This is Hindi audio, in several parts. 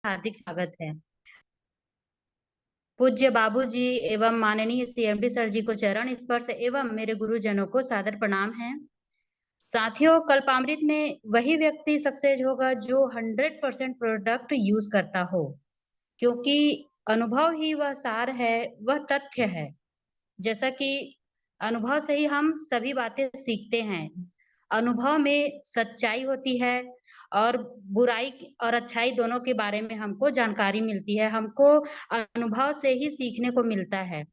हार्दिक स्वागत है। पूज्य बाबूजी एवं माननीय सीएमडी सर जी को चरण स्पर्श एवं मेरे गुरुजनों को सादर प्रणाम है। साथियों, कल्पामृत में वही व्यक्ति सक्सेस होगा जो 100% प्रोडक्ट यूज करता हो, क्योंकि अनुभव ही वह सार है, वह तथ्य है। जैसा कि अनुभव से ही हम सभी बातें सीखते हैं। अनुभव में सच्चाई होती है और बुराई और अच्छाई दोनों के बारे में हमको जानकारी मिलती है। हमको अनुभव से ही सीखने को मिलता है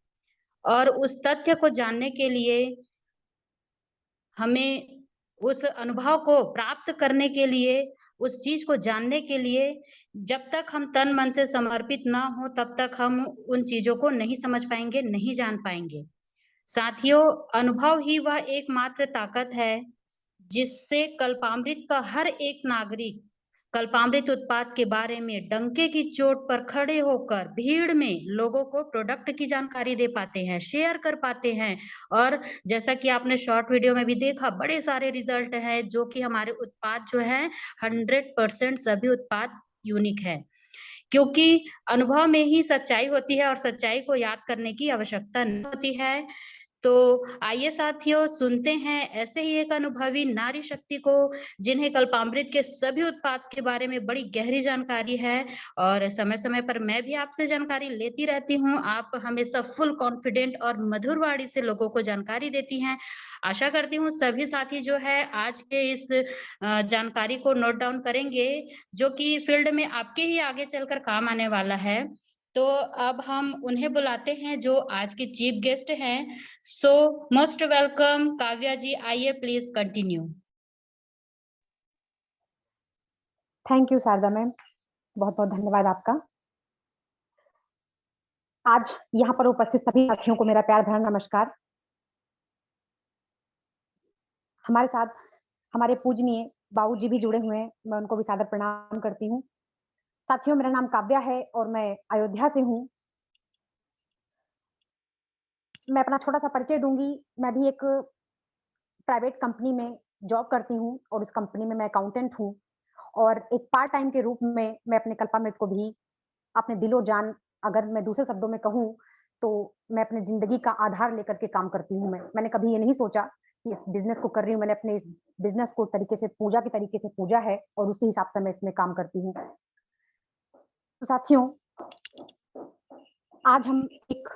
और उस तथ्य को जानने के लिए हमें उस अनुभव को प्राप्त करने के लिए, उस चीज को जानने के लिए जब तक हम तन मन से समर्पित ना हो तब तक हम उन चीजों को नहीं समझ पाएंगे, नहीं जान पाएंगे। साथियों, अनुभव ही वह एकमात्र ताकत है जिससे कल्पामृत का हर एक नागरिक कल्पामृत उत्पाद के बारे में डंके की चोट पर खड़े होकर भीड़ में लोगों को प्रोडक्ट की जानकारी दे पाते हैं, शेयर कर पाते हैं। और जैसा कि आपने शॉर्ट वीडियो में भी देखा, बड़े सारे रिजल्ट हैं जो कि हमारे उत्पाद जो है 100% सभी उत्पाद यूनिक है, क्योंकि अनुभव में ही सच्चाई होती है और सच्चाई को याद करने की आवश्यकता नहीं होती है। तो आइए साथियों, सुनते हैं ऐसे ही एक अनुभवी नारी शक्ति को, जिन्हें कल्पामृत के सभी उत्पाद के बारे में बड़ी गहरी जानकारी है और समय समय पर मैं भी आपसे जानकारी लेती रहती हूँ। आप हमेशा फुल कॉन्फिडेंट और मधुर वाणी से लोगों को जानकारी देती हैं। आशा करती हूँ सभी साथी जो है आज के इस जानकारी को नोट डाउन करेंगे, जो कि फील्ड में आपके ही आगे चलकर काम आने वाला है। तो अब हम उन्हें बुलाते हैं जो आज के चीफ गेस्ट हैं। So most welcome Kavya ji, आइए please continue. Thank you Sharada ma'am, बहुत बहुत धन्यवाद आपका। आज यहाँ पर उपस्थित सभी साथियों को मेरा प्यार भरा नमस्कार। हमारे साथ हमारे पूजनीय बाबूजी भी जुड़े हुए हैं, मैं उनको भी सादर प्रणाम करती हूँ। साथियों, मेरा नाम काव्या है और मैं अयोध्या से हूँ। मैं अपना छोटा सा परिचय दूंगी। मैं भी एक प्राइवेट कंपनी में जॉब करती हूँ और उस कंपनी में मैं अकाउंटेंट हूँ और एक पार्ट टाइम के रूप में मैं अपने कल्पामृत को भी अपने दिलो जान, अगर मैं दूसरे शब्दों में कहूँ तो मैं अपनी जिंदगी का आधार लेकर के काम करती हूँ। मैंने कभी ये नहीं सोचा कि इस बिजनेस को कर रही हूँ, मैंने अपने इस बिजनेस को तरीके से पूजा के तरीके से पूजा है और उसी हिसाब से मैं इसमें काम करती हूँ। तो साथियों, आज हम एक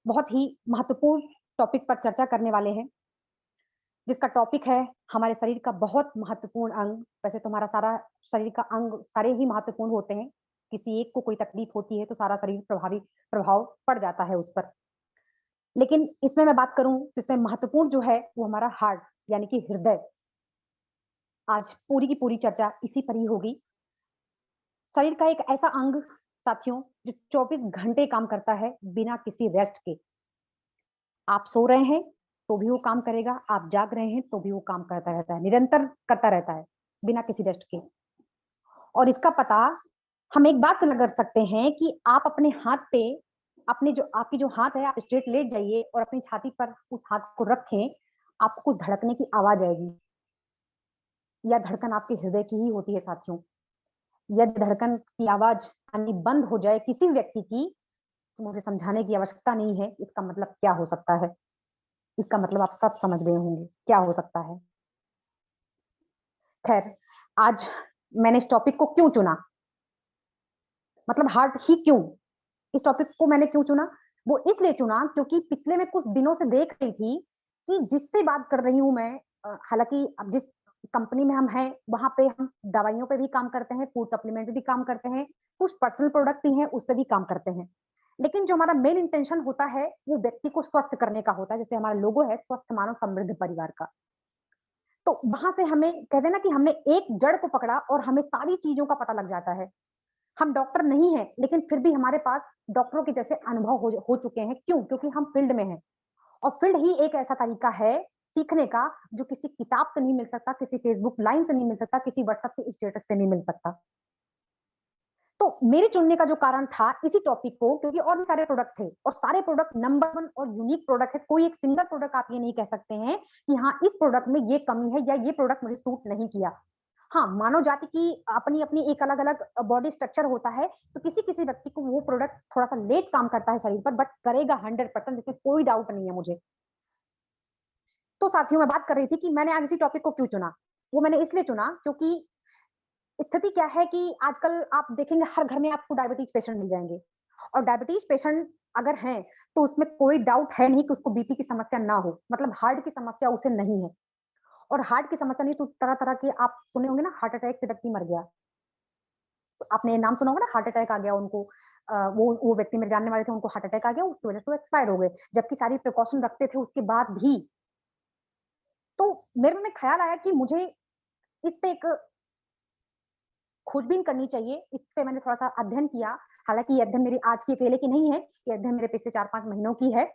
बहुत ही महत्वपूर्ण टॉपिक पर चर्चा करने वाले हैं, जिसका टॉपिक है हमारे शरीर का बहुत महत्वपूर्ण अंग। वैसे तो हमारा सारा शरीर का अंग सारे ही महत्वपूर्ण होते हैं, किसी एक को कोई तकलीफ होती है तो सारा शरीर प्रभाव पड़ जाता है उस पर। लेकिन इसमें मैं बात करूं तो इसमें महत्वपूर्ण जो है वो हमारा हार्ट यानी कि हृदय। आज पूरी की पूरी चर्चा इसी पर ही होगी। शरीर का एक ऐसा अंग साथियों जो 24 घंटे काम करता है बिना किसी रेस्ट के। आप सो रहे हैं तो भी वो काम करेगा, आप जाग रहे हैं तो भी वो काम करता रहता है, निरंतर करता रहता है बिना किसी रेस्ट के। और इसका पता हम एक बात से लगा सकते हैं कि आप अपने हाथ पे, अपने जो आपकी जो हाथ है, आप स्ट्रेट लेट जाइए और अपनी छाती पर उस हाथ को रखें, आपको धड़कने की आवाज आएगी। यह धड़कन आपके हृदय की ही होती है साथियों। यदि धड़कन की आवाज आनी बंद हो जाए किसी व्यक्ति की, तो मुझे समझाने की आवश्यकता नहीं है इसका मतलब क्या हो सकता है। इसका मतलब आप सब समझ गए होंगे क्या हो सकता है। खैर, आज मैंने इस टॉपिक को क्यों चुना, मतलब हार्ट ही क्यों, इस टॉपिक को मैंने क्यों चुना, वो इसलिए चुना क्योंकि पिछले में कुछ दिनों से देख रही थी कि जिससे बात कर रही हूँ मैं, हालांकि अब जिस कंपनी में हम हैं वहां पे हम दवाइयों पे भी काम करते हैं, फूड सप्लीमेंट पे भी काम करते हैं, कुछ पर्सनल प्रोडक्ट भी हैं उस पर भी काम करते हैं। लेकिन जो हमारा मेन इंटेंशन होता है वो व्यक्ति को स्वस्थ करने का होता है, जैसे हमारा लोगो है स्वस्थ मानव समृद्ध परिवार का। तो वहां से हमें कहते हैं ना कि हमने एक जड़ को पकड़ा और हमें सारी चीजों का पता लग जाता है। हम डॉक्टर नहीं हैं लेकिन फिर भी हमारे पास डॉक्टरों के जैसे अनुभव हो चुके हैं। क्यों? क्योंकि हम फील्ड में हैं और फील्ड ही एक ऐसा तरीका है सीखने का जो किसी किताब से नहीं मिल सकता, किसी फेसबुक लाइन से नहीं मिल सकता, किसी व्हाट्सएप के स्टेटस से नहीं मिल सकता। तो मेरे चुनने का जो कारण था इसी टॉपिक को, क्योंकि और भी सारे प्रोडक्ट थे और सारे प्रोडक्ट नंबर 1 और यूनिक प्रोडक्ट है। कोई एक सिंगल प्रोडक्ट आप ये नहीं कह सकते हैं कि हाँ इस प्रोडक्ट में ये कमी है या ये प्रोडक्ट मुझे सूट नहीं किया। हाँ, मानव जाति की अपनी-अपनी एक अलग-अलग बॉडी स्ट्रक्चर होता है, तो किसी-किसी व्यक्ति को वो प्रोडक्ट थोड़ा-सा लेट काम करता है शरीर पर, बट करेगा 100%, इसमें कोई डाउट नहीं है मुझे। तो साथियों, मैं बात कर रही थी कि मैंने आज इसी टॉपिक को क्यों चुना? वो मैंने इसलिए चुना क्योंकि स्थिति क्या है कि आजकल आप देखेंगे हर घर में आपको डायबिटीज़ पेशेंट मिल जाएँगे, और डायबिटीज़ पेशेंट अगर हैं, तो उसमें कोई डाउट है नहीं कि उसको बीपी की समस्या ना हो, मतलब हार्ट की समस्या उसे नहीं है। और हार्ट की समस्या नहीं तो तरह-तरह के आप सुने होंगे ना, हार्ट अटैक से व्यक्ति मर गया। तो आपने नाम सुना होगा ना, हार्ट अटैक आ गया उनको, वो व्यक्ति मेरे जानने वाले थे, उनको हार्ट अटैक आ गया, उसकी वजह से वो एक्सपायर हो गए। जबकि सारी प्रिकॉशन रखते थे उसके बाद भी। तो मेरे मन में ख़्याल आया कि मुझे इस पे एक खोजबीन करनी चाहिए। इस पे मैंने थोड़ा-सा अध्ययन किया। हालाँकि ये अध्ययन मेरी आज की अकेले की नहीं है, ये अध्ययन मेरे पिछले 4-5 महीनों की है।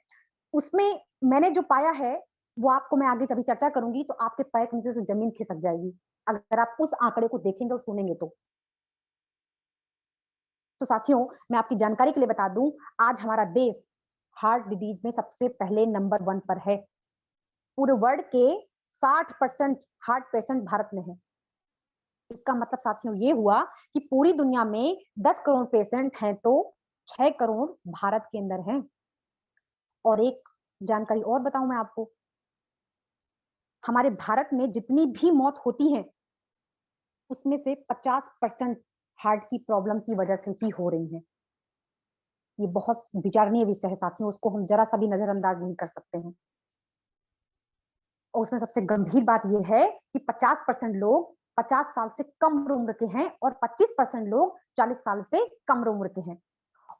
उसमें मैंने जो पाया है, वो आपको मैं आगे जब चर्चा करूँगी, तो आपके पैर के नीचे से ज़मीन खिसक जाएगी, अगर आप उस आंकड़े को देखेंगे और सुनेंगे तो। तो साथियों, मैं आपकी जानकारी के लिए बता दूँ, आज हमारा देश हार्ट डिज़ीज़ में सबसे पहले नंबर 1 पर है। पूरे वर्ल्ड के 60% हार्ट पेशेंट भारत में हैं। इसका मतलब साथियों ये हुआ कि पूरी दुनिया में 10 करोड़ पेशेंट हैं, तो 6 करोड़ भारत के अंदर हैं। और एक जानकारी और बताऊँ मैं आपको, हमारे भारत में जितनी भी मौत होती हैं, उसमें से 50% हार्ट की प्रॉब्लम की वजह से ही हो रही हैं। ये बहुत विचारणीय विषय है साथियों, उसको हम ज़रा-सा भी नज़रअंदाज नहीं कर सकते हैं। और उसमें सबसे गंभीर बात ये है कि 50% लोग 50 साल से कम उम्र के हैं और 25% लोग 40 साल से कम उम्र के हैं।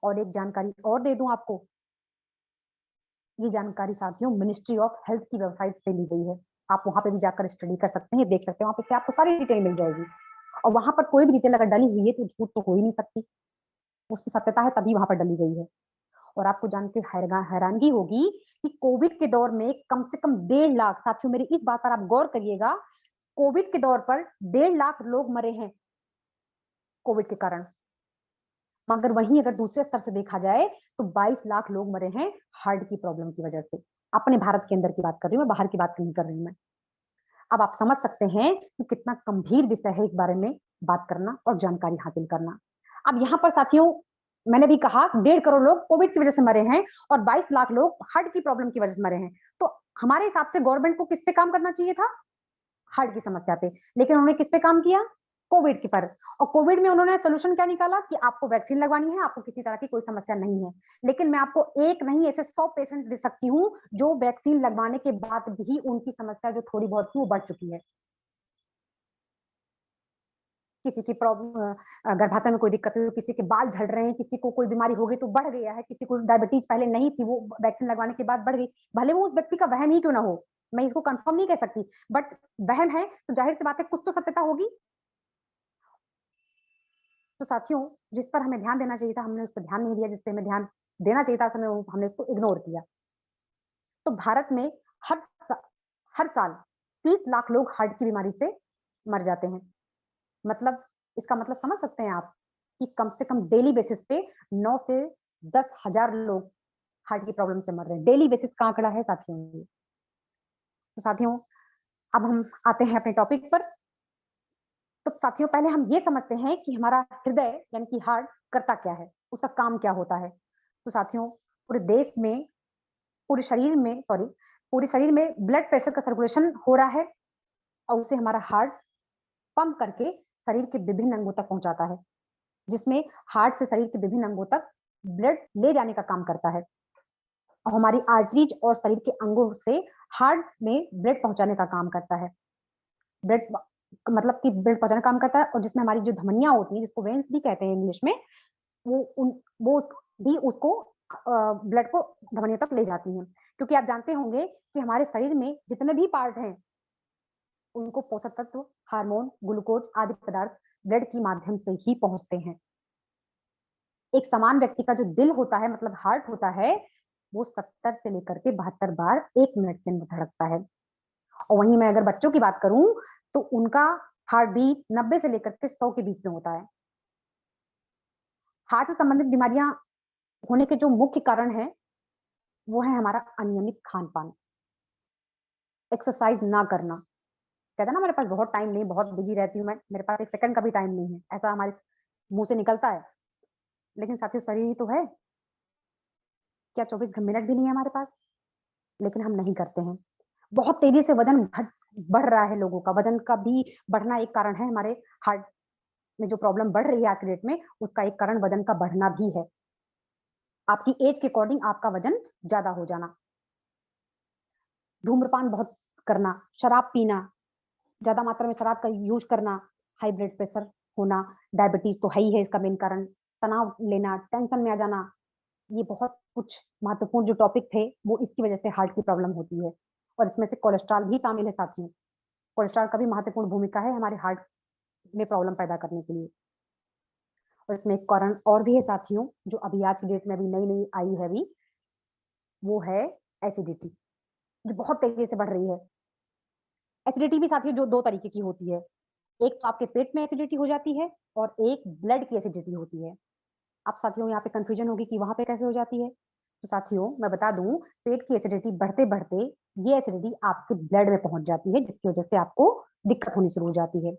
और एक जानकारी और दे दूँ आपको, ये जानकारी साथियों मिनिस्ट्री ऑफ हेल्थ की वेबसाइट से ली गई है। आप वहाँ पे भी जाकर स्टडी कर सकते हैं, देख सकते हैं, वहाँ पे से आपको सारी डिटेल मिल जाएगी। और वहाँ पर कोई भी डिटेल अगर डली हुई है, तो झूठ तो हो ही नहीं सकती। उसमें सत्यता है तभी वहाँ पर डली गई है। और आपको जान के हैरानगी होगी कि कोविड के दौर में कम से कम 1.5 लाख, साथियों मेरी इस बात पर आप गौर करिएगा, कोविड के दौर पर 1.5 लाख लोग मरे हैं, कोविड के कारण। मगर वहीं अगर दूसरे स्तर से देखा जाए, तो 22 लाख लोग मरे हैं हार्ट की प्रॉब्लम की वजह से। अपने भारत के अंदर की बात कर रही हूँ, मैं बाहर की बात नहीं कर रही हूँ मैं। अब आप समझ सकते हैं कि कितना गंभीर विषय है इस बारे में बात करना और जानकारी हासिल करना। अब यहाँ पर साथियों, मैंने भी कहा 1.5 करोड़ लोग कोविड की वजह से मरे हैं और 22 लाख लोग हार्ट की प्रॉब्लम की वजह से मरे हैं। तो हमारे हिसाब से गवर्नमेंट को किस पे काम करना चाहिए था? हार्ट की समस्या पे। लेकिन उन्होंने किस पे काम किया? कोविड के पर। और कोविड में उन्होंने सॉल्यूशन क्या निकाला कि आपको वैक्सीन लगवानी है, आपको किसी तरह की कोई समस्या नहीं है। लेकिन मैं आपको एक नहीं ऐसे 100 पेशेंट दे सकती हूँ, जो वैक्सीन लगवाने के बाद भी उनकी समस्या जो थोड़ी बहुत थी वो बढ़ चुकी है। किसी की गर्भाशय में कोई दिक्कत हुई, किसी के बाल झड़ रहे हैं, किसी को कोई बीमारी हो गई तो बढ़ गया है, किसी को डायबिटीज़ पहले नहीं थी, वो वैक्सीन लगवाने के बाद बढ़ गई। भले वो उस व्यक्ति का वहम ही क्यों ना हो, मैं इसको कन्फर्म नहीं कह सकती, बट वहम है तो ज़ाहिर-सी बात है कुछ तो सत्यता होगी। तो साथियों, जिस पर हमें ध्यान देना चाहिए था, हमने उस पर ध्यान नहीं दिया, जिस पे हमें ध्यान देना चाहिए था, समय वो हमने उसको इग्नोर किया। तो भारत में हर सा हर साल 30 लाख लोग हार्ट की बीमारी से मर जाते हैं। मतलब इसका मतलब समझ सकते हैं आप कि कम से कम डेली बेसिस पे 9 से 10,000 लोग हार्ट की प्रॉब्लम से मर रहे हैं। डेली बेसिस का आंकड़ा है साथियों ये। तो साथियों, अब हम आते हैं अपने टॉपिक पर। तो साथियों, पहले हम ये समझते हैं कि हमारा हृदय यानी कि हार्ट करता क्या है? उसका काम क्या होता है? तो साथियों, पूरे देश में, पूरे शरीर में ब्लड प्रेशर का सर्कुलेशन हो रहा है और उसे हमारा हार्ट पंप करके शरीर के विभिन्न अंगों तक पहुँचाता है, जिसमें हार्ट से शरीर के विभिन्न अंगों तक ब्लड ले जाने का काम करता है। और हमारी आर्टरीज और शरीर के अंगों से हार्ट में ब्लड पहुँचाने का काम करता है। ब्लड मतलब कि ब्लड पहुँचाने का काम करता है और जिसमें हमारी जो धमनियाँ होती हैं, जिसको वेन्स भी कहते हैं इंग्लिश में, वो उन वो भी उसको ब्लड को धमनियों तक ले जाती हैं। क्योंकि आप जानते होंगे कि हमारे शरीर में जितने भी पार्ट हैं, उनको पोषक तत्व, हार्मोन, ग्लूकोज आदि पदार्थ ब्लड के माध्यम से ही पहुँचते हैं। एक समान व्यक्ति का जो दिल होता है मतलब हार्ट होता है, वो 70 से लेकर के 72 बार 1 मिनट के अंदर धड़कता है। और वहीं मैं अगर बच्चों की बात करूँ, तो उनका हार्ट बीट 90 से लेकर के 100 के बीच में होता है। हार्ट से संबंधित बीमारियाँ होने के जो मुख्य कारण हैं, वो है हमारा अनियमित खान-पान, एक्सरसाइज़ ना करना, कहते हैं ना, मेरे पास बहुत टाइम नहीं, बहुत बिज़ी रहती हूँ मैं, मेरे पास 1 सेकंड का भी टाइम नहीं है, ऐसा हमारे मुँह से निकलता है। लेकिन साथियों शरीर ही तो है, क्या 24 मिनट भी नहीं है हमारे पास? लेकिन हम नहीं करते हैं। बहुत तेज़ी से वज़न घट बढ़ रहा है लोगों का, वज़न का भी बढ़ना एक कारण है, हमारे हार्ट में जो प्रॉब्लम बढ़ रही है आज के डेट में, उसका एक कारण वज़न का बढ़ना भी है। आपकी ऐज के अकॉर्डिंग आपका वज़न ज़्यादा हो जाना, धूम्रपान बहुत करना, शराब पीना, ज़्यादा मात्रा में शराब का यूज़ करना, हाई ब्लड प्रेशर होना, डायबिटीज़ तो है ही है इसका मेन कारण, तनाव लेना, टेंशन में आ जाना, ये बहुत कुछ महत्वपूर्ण जो टॉपिक थे, वो इसकी वजह से हार्ट की प्रॉब्लम होती है। और इसमें से कोलेस्ट्रॉल भी शामिल है साथियों। कोलेस्ट्रॉल का भी महत्वपूर्ण भूमिका है हमारे हार्ट में प्रॉब्लम पैदा करने के लिए। और इसमें एक कारण और भी है साथियों, जो अभी आज की डेट में अभी नई-नई आई है अभी, वो है एसिडिटी, जो बहुत तेज़ी से बढ़ रही है। एसिडिटी भी साथियों जो 2 तरीके की होती है। एक तो आपके पेट में एसिडिटी हो जाती है और एक ब्लड की एसिडिटी होती है। अब साथियों यहाँ पे कन्फ्यूजन होगी कि वहाँ पे कैसे हो जाती है? तो साथियों मैं बता दूँ, पेट की एसिडिटी बढ़ते-बढ़ते ये एसिडिटी आपके ब्लड में पहुँच जाती है, जिसकी वजह से आपको दिक्कत होनी शुरू हो जाती है।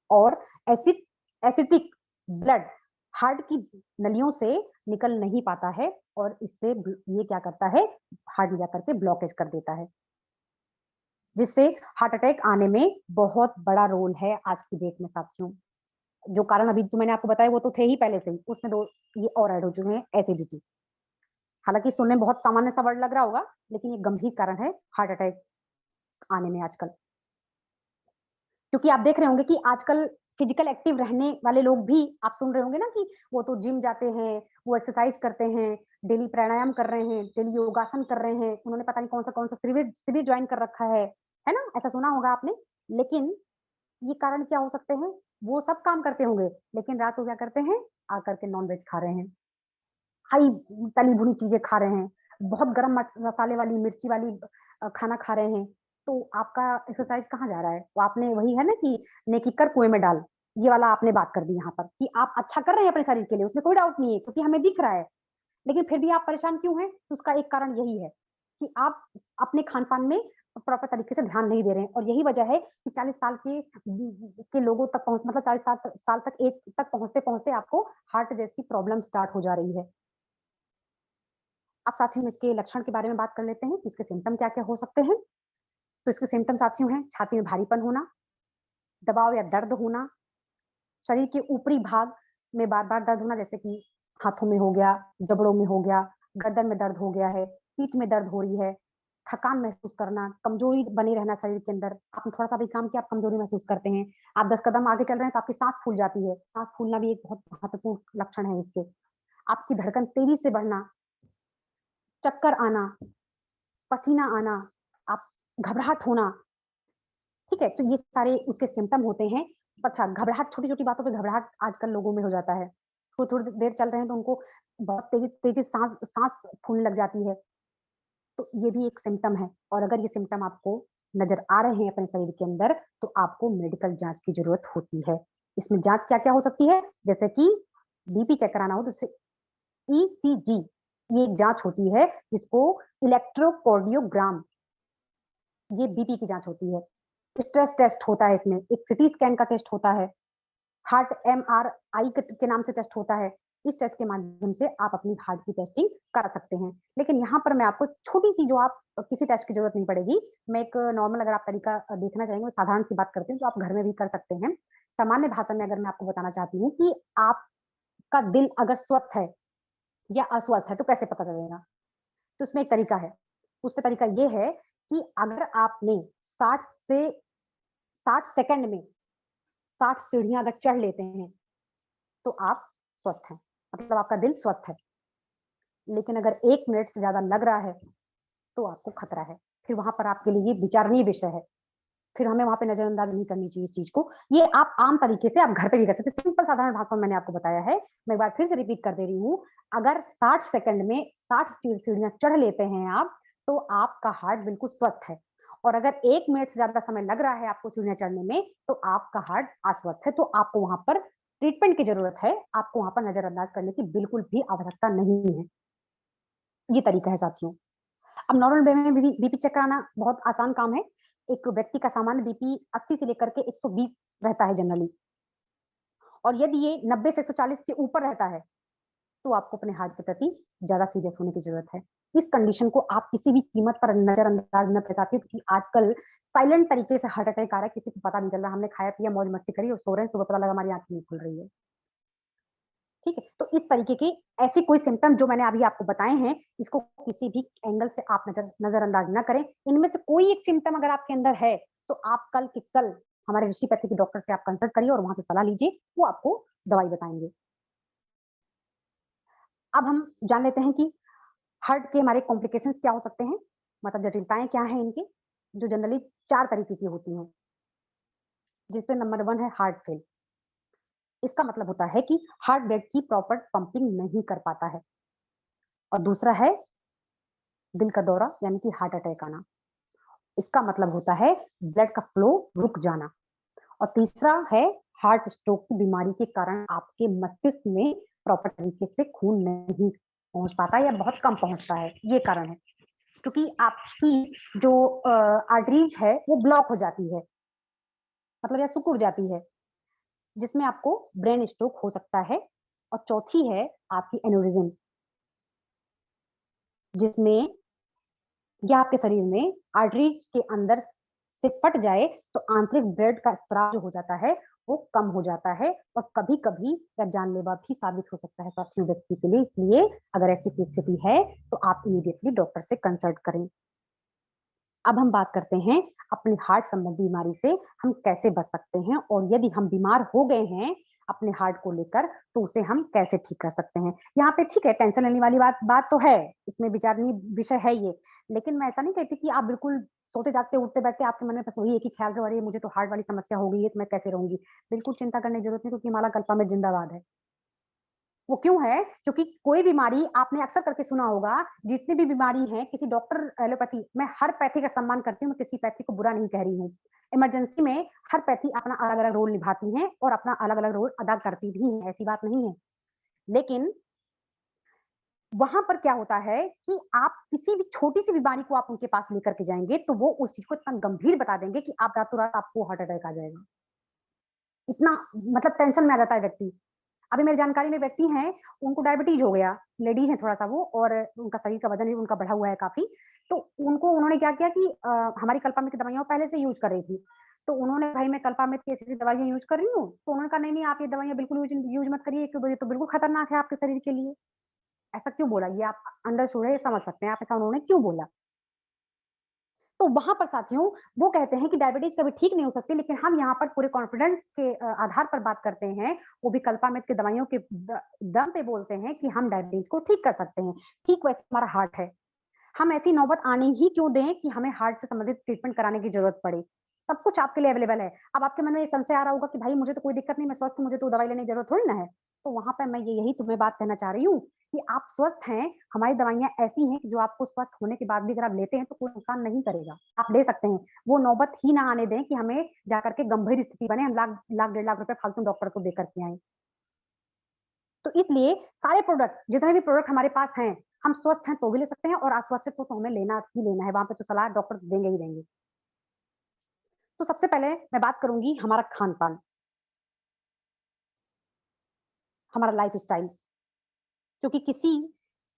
और एसिड एसिडिक ब्लड हार्ट की नलियों से निकल नहीं पाता है और इससे ये क्या करता है, हार्ट में जाकर के ब्लॉकेज कर देता है, जिससे हार्ट अटैक आने में बहुत बड़ा रोल है आज की डेट में साथियों। जो कारण अभी तो मैंने आपको बताया वो तो थे ही पहले से ही, उसमें 2 ये और ऐड हो चुके हैं एसिडिटी। हालाँकि सुनने में बहुत सामान्य सा वर्ड लग रहा होगा, लेकिन ये गंभीर कारण है हार्ट अटैक आने में आजकल। क्योंकि आप देख रहे होंगे कि आजकल फिज़िकल एक्टिव रहने वाले लोग भी आप सुन रहे होंगे ना कि वो तो जिम जाते हैं, वो एक्सरसाइज़ करते हैं, डेली प्राणायाम कर रहे हैं, डेली योगासन कर रहे हैं, उन्होंने पता नहीं कौन-सा शिविर शिविर जॉइन कर रखा है ना? ऐसा सुना होगा आपने। लेकिन ये कारण क्या हो सकते हैं? वो सब काम करते होंगे, लेकिन रात को क्या करते हैं? आकर के नॉन-वेज खा रहे हैं। हाई तली-भुनी चीज़ें खा रहे हैं, बहुत गरम मसाले वाली, मिर्ची वाली खाना खा रहे हैं, तो आपका एक्सरसाइज़ कहाँ जा रहा है? वो आपने वही है ना कि नेकी कर कुएँ में डाल, ये वाला आपने बात कर दी यहाँ पर कि आप अच्छा कर रहे हैं अपने शरीर के लिए, उसमें कोई डाउट नहीं है क्योंकि हमें दिख रहा है। लेकिन फिर भी आप परेशान क्यों हैं? तो उसका एक कारण यही है कि आप अपने खान-पान में प्रॉपर तरीके से ध्यान नहीं दे रहे हैं और यही वजह है कि 40 साल के लोगों तक पहुँच मतलब 40 साल तक एज तक पहुँचते-पहुँचते आपको हार्ट जैसी प्रॉब्लम स्टार्ट हो जा रही है। अब साथियों हम इसके लक्षण के बारे में बात कर लेते हैं कि इसके सिम्पटम क्या-क्या हो सकते हैं। तो इसके सिम्पटम साथियों हैं छाती में भारीपन होना, दबाव या दर्द होना, शरीर के ऊपरी भाग में बार-बार दर्द होना जैसे कि हाथों में हो गया, जबड़ों में हो गया, गर्दन में दर्द हो गया है, पीठ में दर्द हो रही है, थकान महसूस करना, कमज़ोरी बनी रहना शरीर के अंदर। आपने थोड़ा-सा भी काम किया आप कमज़ोरी महसूस करते हैं। आप 10 कदम आगे चल रहे हैं तो आपकी साँस फूल जाती है। साँस फूलना भी एक बहुत महत्वपूर्ण लक्षण है इसके। आपकी धड़कन तेज़ी से बढ़ना, चक्कर आना, पसीना आना, आप घबराहट होना, ठीक है? तो ये सारे उसके सिम्पटम होते हैं। अच्छा घबराहट छोटी-छोटी बातों पे घबराहट आजकल लोगों में हो जाता है। थोड़ी-थोड़ी देर चल रहे हैं तो उनको बहुत तेज़ी तेज़ी साँस साँस फूलने लग जाती है। तो ये भी एक सिम्पटम है और अगर ये सिम्पटम आपको नज़र आ रहे हैं अपने शरीर के अंदर, तो आपको मेडिकल जाँच की ज़रूरत होती है। इसमें जाँच क्या-क्या हो सकती है? जैसे कि बीपी चेक कराना हो तो उससे ईसीजी ये एक जाँच होती है जिसको इलेक्ट्रोकार्डियोग्राम ये बीपी की जाँच होती है। स्ट्रेस टेस्ट होता है इसमें, एक सीटी स्कैन का टेस्ट होता है, हार्ट एमआरआई के नाम से टेस्ट होता है। इस टेस्ट के माध्यम से आप अपनी हार्ट की टेस्टिंग करा सकते हैं। लेकिन यहाँ पर मैं आपको छोटी-सी जो आप किसी टेस्ट की ज़रूरत नहीं पड़ेगी। मैं एक नॉर्मल अगर आप तरीका देखना चाहेंगे, साधारण सी बात करते हैं, जो आप घर में भी कर सकते हैं। सामान्य भाषा में अगर मैं आपको बताना चाहती हूँ कि आपका दिल अगर स्वस्थ है या अस्वस्थ है, तो कैसे पता चलेगा? तो उसमें एक तरीका है। उसमें तरीका ये है कि अगर आपने 60 से 60 सेकंड में 60 सीढ़ियाँ अगर चढ़ लेते हैं, तो आप स्वस्थ हैं। मतलब आपका दिल स्वस्थ है। लेकिन अगर 1 मिनट से ज़्यादा लग रहा है, तो आपको खतरा है। फिर वहाँ पर आपके लिए ये विचारणीय विषय है। फिर हमें वहाँ पे नज़रअंदाज नहीं करनी चाहिए इस चीज़ को। ये आप आम तरीके से आप घर पे भी कर सकते हैं। सिंपल साधारण भाषा में मैंने आपको बताया है। मैं एक बार फिर से रिपीट कर दे रही हूँ। अगर 60 सेकंड में 60 सीढ़ियाँ चढ़ लेते हैं आप, तो आपका हार्ट बिल्कुल स्वस्थ है। और अगर 1 मिनट से ज़्यादा समय लग रहा है आपको सीढ़ियाँ चढ़ने में, तो आपका हार्ट अस्वस्थ है। तो आपको वहाँ पर ट्रीटमेंट की ज़रूरत है। आपको वहाँ पर नज़रअंदाज करने की बिल्कुल भी आवश्यकता नहीं है। ये तरीका है साथियों। अब नॉर्मल वे में बीपी चेक कराना बहुत आसान काम है। एक व्यक्ति का सामान्य बीपी 80 से लेकर के 120 रहता है जनरली, और यदि ये 90 से 140 के ऊपर रहता है, तो आपको अपने हार्ट के प्रति ज़्यादा सीरियस होने की ज़रूरत है। इस कंडीशन को आप किसी भी कीमत पर नज़रअंदाज न कर सकते, क्योंकि आजकल साइलेंट तरीके से हार्ट अटैक आ रहा है, किसी को पता नहीं चल रहा। हमने खाया-पिया, मौज-मस्ती करी और सो रहे हैं, सुबह पता लगा हमारी आँखें नहीं खुल रही है। ठीक है? तो इस तरीके के ऐसे कोई सिम्पटम जो मैंने अभी आपको बताए हैं, इसको किसी भी एंगल से आप नज़रअंदाज ना करें। इनमें से कोई एक सिम्पटम अगर आपके अंदर है, तो आप कल के कल हमारे ऋषिपैथी के डॉक्टर से आप कंसल्ट करिए और वहाँ से सलाह लीजिए, वो आपको दवाई बताएँगे। अब हम जान लेते हैं कि हार्ट के हमारे कॉम्प्लिकेशंस क्या हो सकते हैं, मतलब जटिलताएँ क्या हैं इनकी, जो जनरली 4 तरीके की होती हैं, जिसमें नंबर 1 है हार्ट फेल। इसका मतलब होता है कि हार्ट ब्लड की प्रॉपर पंपिंग नहीं कर पाता है, और दूसरा है दिल का दौरा यानी कि हार्ट अटैक आना। इसका मतलब होता है ब्लड का फ्लो रुक जाना, और तीसरा है हार्ट स्ट्रोक की बीमारी के कारण आपके मस्तिष्क में प्रॉपर तरीके से खून नहीं पहुंच पाता या बहुत कम पहुंचता है, ये कारण है। क्योंकि आपकी जो आर्टरीज है वो ब्लॉक हो जाती है, मतलब या सिकुड़ जाती है, जिसमें आपको ब्रेन स्ट्रोक हो सकता है। और चौथी है आपकी एन्यूरिज्म, जिसमें या आपके शरीर में आर्टरीज के अंदर से फट जाए तो आंतरिक ब्लड का स्त्राव जो हो जाता है वो कम हो जाता है, और कभी-कभी या जानलेवा भी साबित हो सकता है साथियों व्यक्ति के लिए। इसलिए अगर ऐसी कोई स्थिति है तो आप इमीडिएटली डॉक्टर से कंसल्ट करें। अब हम बात करते हैं अपनी हार्ट संबंधी बीमारी से हम कैसे बच सकते हैं, और यदि हम बीमार हो गए हैं अपने हार्ट को लेकर तो उसे हम कैसे ठीक कर सकते हैं। यहाँ पे ठीक है, टेंशन लेने वाली बात बात तो है, इसमें विचारणीय विषय है ये। लेकिन मैं ऐसा नहीं कहती कि आप बिल्कुल सोते जागते उठते बैठते आपके मन में बस वही एक ही ख्याल रहे, अरे मुझे तो हार्ट वाली समस्या हो गई है तो मैं कैसे रहूंगी। बिल्कुल चिंता करने की जरूरत नहीं, क्योंकि हमारा कल्पा में जिंदाबाद है। वो क्यों है? क्योंकि कोई बीमारी आपने अक्सर करके सुना होगा, जितनी भी बीमारी है, किसी डॉक्टर एलोपैथी, मैं हर पैथी का सम्मान करती हूँ, मैं किसी पैथी को बुरा नहीं कह रही हूँ। इमरजेंसी में हर पैथी अपना अलग-अलग रोल निभाती हैं और अपना अलग-अलग रोल अदा करती भी हैं, ऐसी बात नहीं है। लेकिन वहाँ पर क्या होता है कि आप किसी भी छोटी-सी बीमारी को आप उनके पास लेकर के जाएँगे, तो वो उस चीज़ को इतना गंभीर बता देंगे कि आप रातों-रात आपको हार्ट अटैक आ जाएगा। इतना मतलब टेंशन में आ जाता है व्यक्ति। अभी मेरी जानकारी में व्यक्ति हैं, उनको डायबिटीज़ हो गया, लेडीज़ हैं थोड़ा-सा वो, और उनका शरीर का वज़न भी उनका बढ़ा हुआ है काफ़ी। तो उनको उन्होंने क्या किया कि हमारी कल्पामित की दवाइयाँ वो पहले से यूज़ कर रही थी। तो उन्होंने, भाई मैं कल्पामित की ऐसी-ऐसी दवाइयाँ यूज़ कर रही हूँ, तो उन्होंने कहा नहीं-नहीं आप ये दवाइयाँ बिल्कुल यूज़ यूज़ मत करिए, क्योंकि ये तो बिल्कुल खतरनाक है आपके शरीर के लिए। ऐसा क्यों बोला? ये आप अंडरस्टूड है, ये समझ सकते हैं आप ऐसा उन्होंने क्यों बोला। तो वहाँ पर साथियों, वो कहते हैं कि डायबिटीज़ कभी ठीक नहीं हो सकती, लेकिन हम यहाँ पर पूरे कॉन्फिडेंस के आधार पर बात करते हैं, वो भी कल्पामित की दवाइयों के दम पे बोलते हैं कि हम डायबिटीज़ को ठीक कर सकते हैं। ठीक वैसे हमारा हार्ट है। हम ऐसी नौबत आने ही क्यों दें कि हमें हार्ट से संबंधित ट्रीटमेंट कराने की ज़रूरत पड़े। सब कुछ आपके लिए अवेलेबल है। अब आपके मन में ये संशय आ रहा होगा कि भाई मुझे तो कोई दिक्कत नहीं, मैं स्वस्थ हूँ, मुझे तो दवाई लेने की ज़रूरत थोड़ी ना है। तो वहाँ पे मैं ये यही तुम्हें बात कहना चाह रही हूँ कि आप स्वस्थ हैं, हमारी दवाइयाँ ऐसी हैं कि जो आपको स्वस्थ होने के बाद भी अगर आप लेते हैं तो कोई नुकसान नहीं करेगा। आप ले सकते हैं। वो नौबत ही ना आने दें कि हमें जाकर के गंभीर स्थिति बने, हम लाख लाख, डेढ़ लाख रुपए फालतू डॉक्टर को देकर के आएँ। तो इसलिए सारे प्रोडक्ट, जितने भी प्रोडक्ट हमारे पास हैं, हम स्वस्थ हैं तो भी ले सकते हैं, और अस्वस्थ हैं तो हमें लेना ही लेना है, वहाँ पे तो सलाह डॉक्टर देंगे ही देंगे। तो सबसे पहले मैं बात करूँगी हमारा खान-पान, हमारा लाइफ़स्टाइल, क्योंकि किसी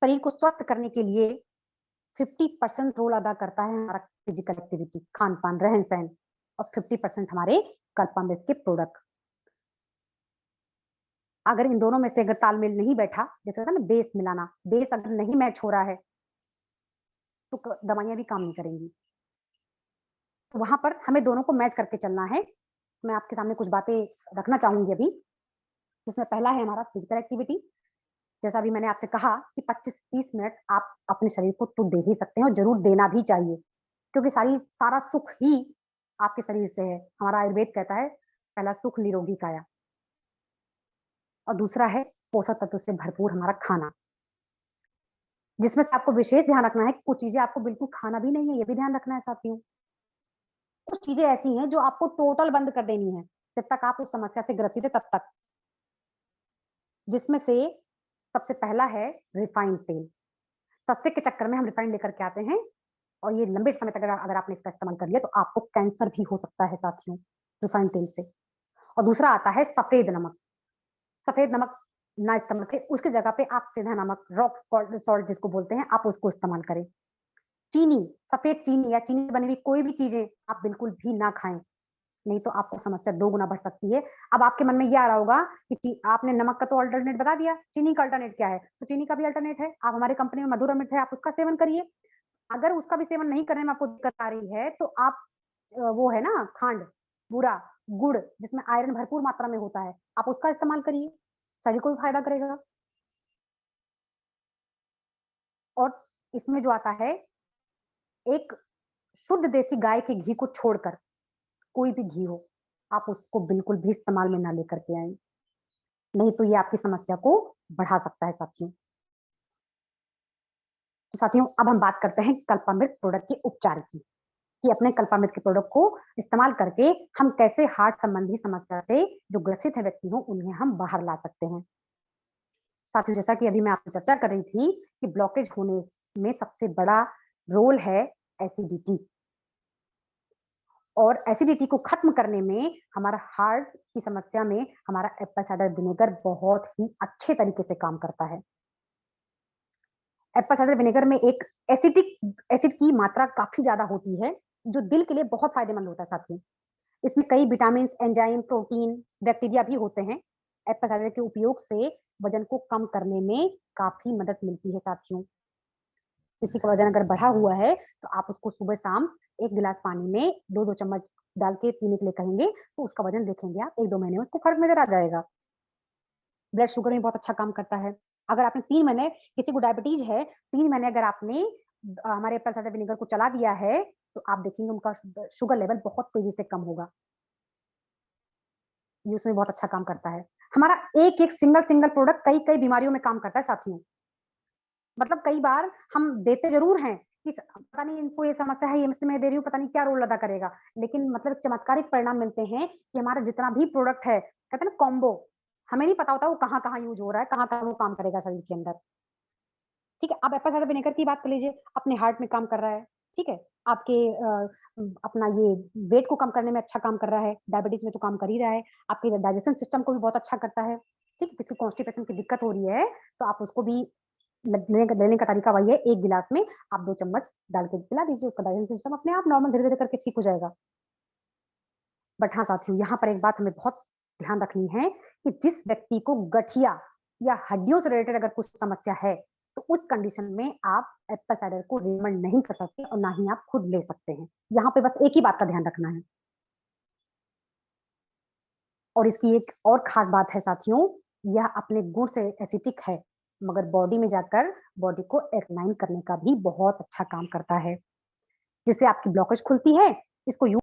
शरीर को स्वस्थ करने के लिए 50% रोल अदा करता है हमारा फिज़िकल एक्टिविटी, खान-पान, रहन-सहन, और 50% हमारे कल्पामृत के प्रोडक्ट। अगर इन दोनों में से अगर तालमेल नहीं बैठा, जैसे होता है ना बेस मिलाना, बेस अगर नहीं मैच हो रहा है, तो दवाइयाँ भी काम नहीं करेंगी। तो वहाँ पर हमें दोनों को मैच करके चलना है। मैं आपके सामने कुछ बातें रखना चाहूँगी अभी, जिसमें पहला है हमारा फिज़िकल एक्टिविटी। जैसा अभी मैंने आपसे कहा कि 25 से 30 मिनट आप अपने शरीर को तो दे ही सकते हैं, और ज़रूर देना भी चाहिए, क्योंकि सारा सुख ही आपके शरीर से है। हमारा आयुर्वेद कहता है, पहला सुख निरोगी काया, और दूसरा है पोषक तत्व से भरपूर हमारा खाना, जिसमें से आपको विशेष ध्यान रखना है कि कुछ चीज़ें आपको बिल्कुल खाना भी नहीं है, ये भी ध्यान रखना है साथियों। कुछ चीज़ें ऐसी हैं जो आपको टोटल बंद कर देनी है, जब तक आप उस समस्या से ग्रसित हैं तब तक। जिसमें से सबसे पहला है रिफाइंड तेल। सस्ते के चक्कर में हम रिफाइंड लेकर के आते हैं, और ये लंबे समय तक अगर अगर आपने इसका इस्तेमाल कर लिया तो आपको कैंसर भी हो सकता है साथियों, रिफाइंड तेल से। और दूसरा आता है सफ़ेद नमक। सफ़ेद नमक ना इस्तेमाल करें, उसकी जगह पे आप सीधा नमक, रॉक सॉल्ट जिसको बोलते हैं, आप उसको इस्तेमाल करें। चीनी, सफ़ेद चीनी या चीनी से बनी हुई कोई भी चीज़ें आप बिल्कुल भी ना खाएँ, नहीं तो आपको समस्या 2 गुना बढ़ सकती है। अब आपके मन में ये आ रहा होगा कि ची आपने नमक का तो अल्टरनेट बता दिया, चीनी का अल्टरनेट क्या है? तो चीनी का भी अल्टरनेट है, आप हमारी कंपनी में मधुर अमृत है, आप उसका सेवन करिए। अगर उसका भी सेवन नहीं करने में आपको दिक्कत आ रही है, तो आप वो है ना खांड, बूरा, गुड़ जिसमें आयरन भरपूर मात्रा में होता है, आप उसका इस्तेमाल करिए, शरीर को भी फ़ायदा करेगा। और इसमें जो आता है, एक शुद्ध देसी गाय के घी को छोड़कर, कोई भी घी हो, आप उसको बिल्कुल भी इस्तेमाल में ना लेकर के आएँ, नहीं तो ये आपकी समस्या को बढ़ा सकता है साथियों। तो साथियों, अब हम बात करते हैं कल्पामृत प्रोडक्ट के उपचार की, कि अपने कल्पामृत के प्रोडक्ट को इस्तेमाल करके हम कैसे हार्ट संबंधी समस्या से जो ग्रसित है व्यक्ति हो, उन्हें हम बाहर ला सकते हैं। साथियों, जैसा कि अभी मैं आपसे चर्चा कर रही थी कि ब्लॉकेज होने में सबसे बड़ा रोल है एसिडिटी। और एसिडिटी को खत्म करने में हमारा हार्ट की समस्या में हमारा एप्पल साइडर विनेगर बहुत ही अच्छे तरीके से काम करता है। एप्पल साइडर विनेगर में एक एसिड की मात्रा काफ़ी ज़्यादा होती है, जो दिल के लिए बहुत फ़ायदेमंद होता है साथियों। इसमें कई विटामिन्स, एंजाइम, प्रोटीन, बैक्टीरिया भी होते हैं। एप्पल साइडर के उपयोग से वज़न को कम करने में काफ़ी मदद मिलती है साथियों। किसी का वज़न अगर बढ़ा हुआ है, तो आप उसको सुबह-शाम 1 गिलास पानी में 2-2 चम्मच डाल के पीने के लिए कहेंगे, तो उसका वज़न देखेंगे आप 1-2 महीने में उसको फ़र्क नज़र आ जाएगा। ब्लड शुगर में बहुत अच्छा काम करता है। अगर आपने 3 महीने किसी को डायबिटीज़ है, 3 महीने अगर आपने हमारे एप्पल साइडर विनेगर को चला दिया है, तो आप देखेंगे उनका शुगर लेवल बहुत तेज़ी से कम होगा। ये उसमें बहुत अच्छा काम करता है। हमारा एक-एक सिंगल-सिंगल प्रोडक्ट कई-कई बीमारियों में काम करता है साथियों। मतलब कई बार हम देते ज़रूर हैं कि पता नहीं इनको ये समस्या है, ये मैं दे रही हूँ, पता नहीं क्या रोल अदा करेगा। लेकिन मतलब चमत्कारिक परिणाम मिलते हैं कि हमारा जितना भी प्रोडक्ट है, कहते हैं ना कॉम्बो, हमें नहीं पता होता वो कहाँ-कहाँ यूज़ हो रहा है, कहाँ-कहाँ वो काम करेगा शरीर के अंदर। ठीक है, आप एप्पल साइडर विनेगर की बात कर लीजिए, अपने हार्ट में काम कर रहा है, ठीक है? आपके अपना ये वेट को कम करने में अच्छा काम कर रहा है, डायबिटीज़ में तो काम कर ही रहा है, आपके डाइजेशन सिस्टम को भी बहुत अच्छा करता है, ठीक है? किसी को कॉन्स्टिपेशन की दिक्कत हो रही है, तो आप उसको भी लेने का तरीका वही है, 1 गिलास में आप 2 चम्मच डाल के पिला दीजिए, उसका डाइजेशन सिस्टम अपने आप नॉर्मल धीरे-धीरे करके ठीक हो जाएगा। बट हाँ साथियों, यहाँ पर एक बात हमें बहुत ध्यान रखनी है कि जिस व्यक्ति को गठिया या हड्डियों से रिलेटेड अगर कुछ समस्या है, तो उस कंडीशन में आप एप्पल साइडर को रिकमेंड नहीं कर सकते और ना ही आप खुद ले सकते हैं। यहाँ पे बस एक ही बात का ध्यान रखना है। और इसकी एक और ख़ास बात है साथियों, यह अपने गुण से एसिडिक है, मगर बॉडी में जाकर बॉडी को एल्कलाइन करने का भी बहुत अच्छा काम करता है, जिससे आपकी ब्लॉकेज खुलती है, इसको यू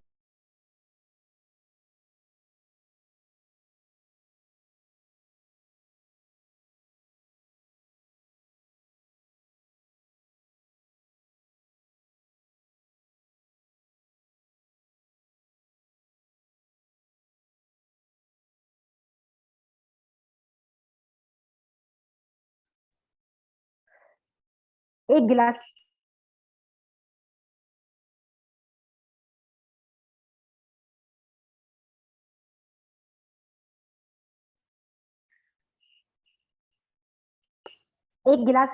एक गिलास 1 गिलास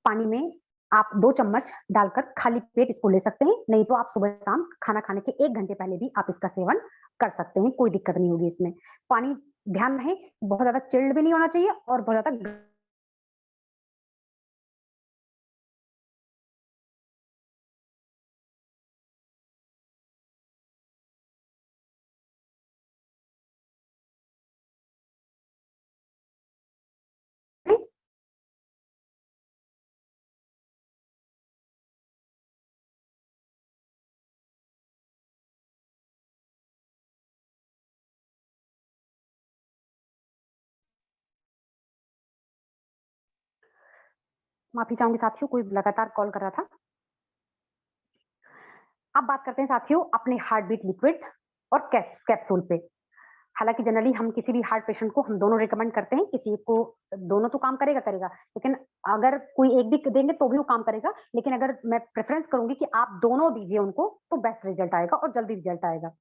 पानी में आप 2 चम्मच डालकर खाली पेट इसको ले सकते हैं, नहीं तो आप सुबह-शाम खाना खाने के 1 घंटे पहले भी आप इसका सेवन कर सकते हैं, कोई दिक्कत नहीं होगी इसमें। पानी ध्यान रहे बहुत ज़्यादा चिल्ड भी नहीं होना चाहिए और बहुत ज़्यादा माफ़ी चाहूँगी साथियों, कोई लगातार कॉल कर रहा था। अब बात करते हैं साथियों अपने हार्ट बीट लिक्विड और कैप्सूल पे। हालाँकि जनरली हम किसी भी हार्ट पेशेंट को हम दोनों रिकमेंड करते हैं, किसी को दोनों तो काम करेगा, करेगा, लेकिन अगर कोई एक भी देंगे तो भी वो काम करेगा, लेकिन अगर मैं प्रेफ़रेंस करूँगी कि आप दोनों दीजिए उनको, तो बेस्ट रिज़ल्ट आएगा और जल्दी रिज़ल्ट आएगा।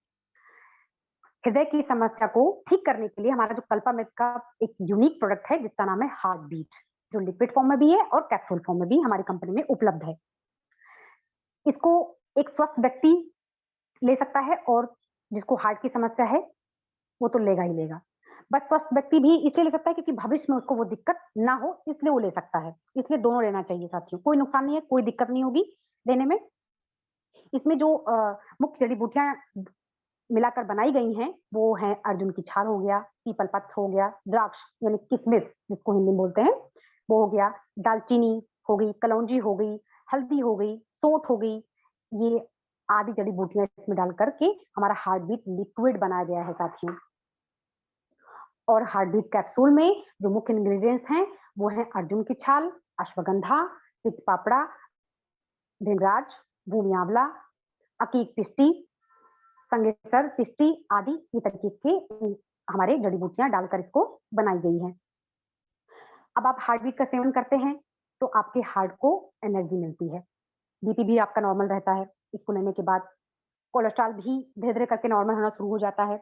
हृदय की समस्या को ठीक करने के लिए हमारा जो कल्पामित का एक यूनिक प्रोडक्ट है जिसका नाम है हार्ट बीट, जो लिक्विड फॉर्म में भी है और कैप्सूल फॉर्म में भी हमारी कंपनी में उपलब्ध है। इसको एक स्वस्थ व्यक्ति ले सकता है और जिसको हार्ट की समस्या है, वो तो लेगा ही लेगा। बट स्वस्थ व्यक्ति भी इसलिए ले सकता है क्योंकि भविष्य में उसको वो दिक्कत ना हो, इसलिए वो ले सकता है। इसलिए दोनों लेना चाहिए साथियों, कोई नुकसान नहीं है, कोई दिक्कत नहीं होगी लेने में। इसमें जो मुख्य जड़ी-बूटियाँ मिलाकर बनाई गई हैं, वो हैं अर्जुन की छाल हो गया, पीपल पत्र हो गया, द्राक्ष यानी किशमिश जिसको हिंदी में बोलते हैं, वो हो गया, दालचीनी हो गई, कलौंजी हो गई, हल्दी हो गई, सौंठ हो गई, ये आदि जड़ी-बूटियाँ इसमें डाल कर के हमारा हार्ट बीट लिक्विड बनाया गया है साथियों। और हार्ट बीट कैप्सूल में जो मुख्य इंग्रीडिएंट्स हैं, वो हैं अर्जुन की छाल, अश्वगंधा, तिज पापड़ा, धनराज, भूमि आंवला, अकीक पिस्ती, संगेसर, पिस्ती आदि ये तरीके के हमारे जड़ी-बूटियाँ डालकर इसको बनाई गई हैं। अब आप हार्ट बीट का सेवन करते हैं, तो आपके हार्ट को एनर्जी मिलती है। बीपी भी आपका नॉर्मल रहता है, इसको लेने के बाद। कोलेस्ट्रॉल भी धीरे-धीरे करके नॉर्मल होना शुरू हो जाता है।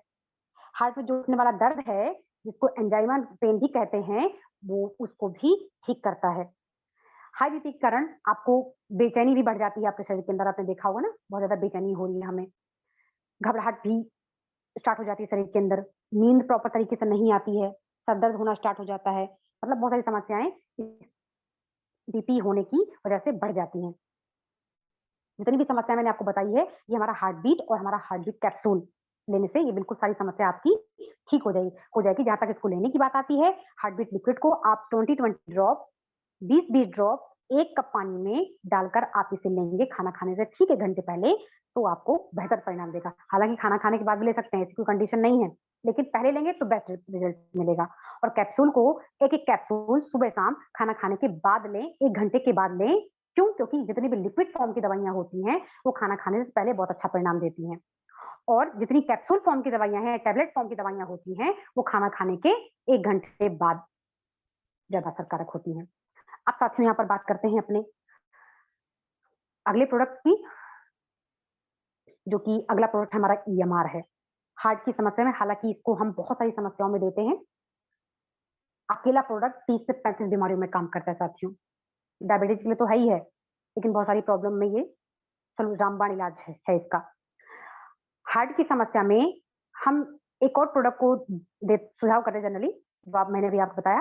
हार्ट में जो उठने वाला दर्द है, जिसको एंजाइना पेन भी कहते हैं, वो उसको भी ठीक करता है। हाई बीपी के कारण आपको बेचैनी भी बढ़ जाती है आपके शरीर के अंदर, आपने देखा होगा ना, बहुत ज़्यादा बेचैनी हो रही है हमें। घबराहट भी स्टार्ट हो जाती है शरीर के अंदर, नींद प्रॉपर तरीके से नहीं आती है, सर दर्द होना स्टार्ट हो जाता है, मतलब बहुत सारी समस्याएँ इस बीपी होने की वजह से बढ़ जाती हैं। जितनी भी समस्या मैंने आपको बताई है, ये हमारा हार्ट बीट और हमारा हार्ट बीट कैप्सूल लेने से ये बिल्कुल सारी समस्या आपकी ठीक हो जाएगी। जहाँ तक इसको लेने की बात आती है, हार्ट बीट लिक्विड को आप 20-20 ड्रॉप, 20-20 ड्रॉप 1 कप पानी में डालकर आप इसे लेंगे खाना खाने से ठीक 1 घंटे पहले, तो आपको बेहतर परिणाम देगा। हालाँकि खाना खाने के बाद भी ले सकते हैं, ऐसी कोई कंडीशन नहीं है, लेकिन पहले लेंगे तो बेस्ट रिजल्ट मिलेगा। और कैप्सूल को एक-एक कैप्सूल सुबह-शाम खाना खाने के बाद लें, 1 घंटे के बाद लें। क्यों? क्योंकि जितनी भी लिक्विड फॉर्म की दवाइयाँ होती हैं, वो खाना खाने से पहले बहुत अच्छा परिणाम देती हैं। और जितनी कैप्सूल फॉर्म की दवाइयाँ हैं, टैबलेट फॉर्म की दवाइयाँ होती हैं, वो खाना खाने के 1 घंटे बाद ज़्यादा असरकारक होती हैं। अब साथियों यहाँ पर बात करते हैं अपने अगले प्रोडक्ट की, जो कि अगला प्रोडक्ट हमारा ईएमआर है। हार्ट की समस्या में हालाँकि इसको हम बहुत सारी समस्याओं में देते हैं। अकेला प्रोडक्ट 30 से 35 बीमारियों में काम करता है साथियों। डायबिटीज़ के लिए तो है ही है, लेकिन बहुत सारी प्रॉब्लम में ये रामबाण इलाज है इसका। हार्ट की समस्या में हम एक और प्रोडक्ट को सुझाव करते हैं जनरली, जो आप मैंने भी आपको बताया,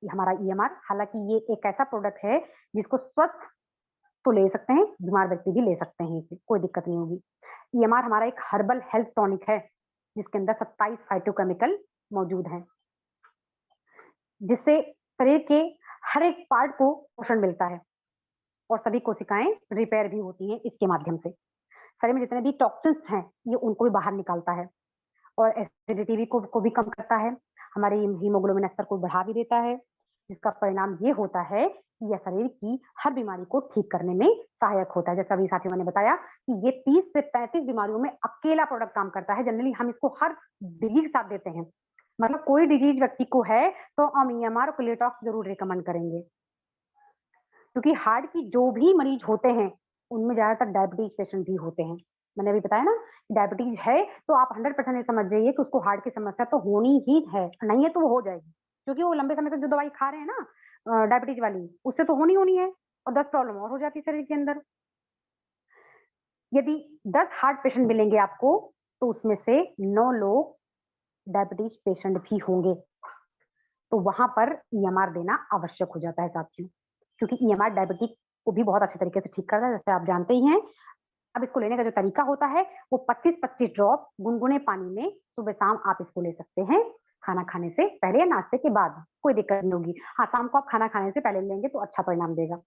ये हमारा ईएमआर। हालाँकि ये एक ऐसा प्रोडक्ट है जिसको स्वस्थ तो ले सकते हैं, बीमार व्यक्ति भी ले सकते हैं इसे, कोई दिक्कत नहीं होगी। ईएमआर हमारा एक हर्बल हेल्थ टॉनिक है, जिसके अंदर 27 फाइटोकेमिकल मौजूद हैं, जिससे शरीर के हर एक पार्ट को पोषण मिलता है और सभी कोशिकाएँ रिपेयर भी होती हैं इसके माध्यम से। शरीर में जितने भी टॉक्सिन्स हैं, ये उनको भी बाहर निकालता है और एसिडिटी भी को भी कम करता है। हमारी हीमोग्लोबिन स्तर को बढ़ा भी देता है, जिसका परिणाम ये होता है कि यह शरीर की हर बीमारी को ठीक करने में सहायक होता है। जैसा अभी साथियों मैंने बताया कि ये 30 से 35 बीमारियों में अकेला प्रोडक्ट काम करता है। जनरली हम इसको हर डिजीज़ के साथ देते हैं। मतलब कोई डिजीज़ व्यक्ति को है, तो हम ईएमआर और क्लेटॉक्स ज़रूर रिकमेंड करेंगे। क्योंकि हार्ट की जो भी मरीज होते हैं, उनमें ज़्यादातर डायबिटीज़ पेशेंट भी होते हैं। मैंने अभी बताया ना, डायबिटीज़ है तो आप 100% ये समझ जाइए कि उसको हार्ट की समस्या तो होनी ही है, नहीं है तो वो हो जाएगी। क्योंकि वो लंबे समय तक जो दवाई खा रहे हैं ना डायबिटीज़ वाली, उससे तो होनी है और 10 प्रॉब्लम और हो जाती है शरीर के अंदर। यदि 10 हार्ट पेशेंट मिलेंगे आपको, तो उसमें से 9 लोग डायबिटीज़ पेशेंट भी होंगे। तो वहाँ पर ईएमआर देना आवश्यक हो जाता है साथियों, क्योंकि ईएमआर डायबिटिक को भी बहुत अच्छे तरीके से ठीक करता है, जैसे आप जानते ही हैं। अब इसको लेने का जो तरीका होता है, वो 25-25 ड्रॉप गुनगुने पानी में सुबह-शाम आप इसको ले सकते हैं, खाना खाने से पहले या नाश्ते के बाद, कोई दिक्कत नहीं होगी। हाँ, शाम को आप खाना खाने से पहले लेंगे तो अच्छा परिणाम देगा।